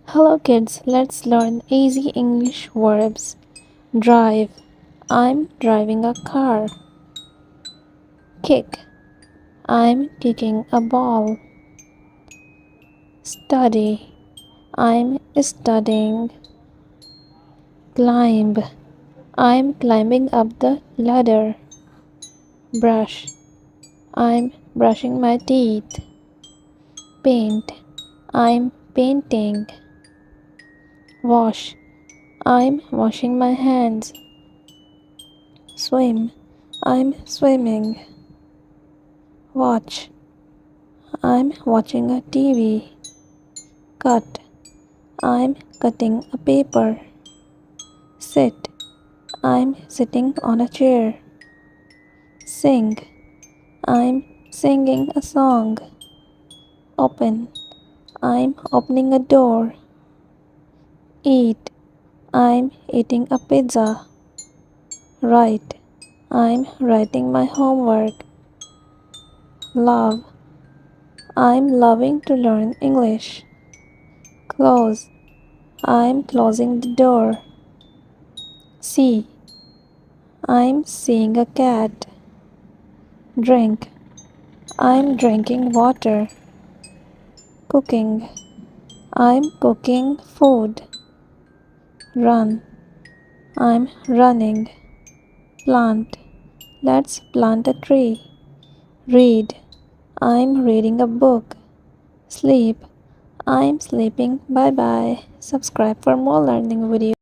Hello kids, let's learn easy English verbs. Drive. I'm driving a car. Kick. I'm kicking a ball. Study. I'm studying. Climb. I'm climbing up the ladder. Brush. I'm brushing my teeth. Paint. I'm painting. Wash. I'm washing my hands. Swim. I'm swimming. Watch. I'm watching a TV. Cut. I'm cutting a paper. Sit. I'm sitting on a chair. Sing. I'm singing a song. Open. I'm opening a door. Eat. I'm eating a pizza. Write. I'm writing my homework. Love. I'm loving to learn English. Close. I'm closing the door. See. I'm seeing a cat. Drink. I'm drinking water. Cooking. I'm cooking food. Run. I'm running. Plant. Let's plant a tree. Read. I'm reading a book. Sleep. I'm sleeping. Bye bye. Subscribe for more learning videos.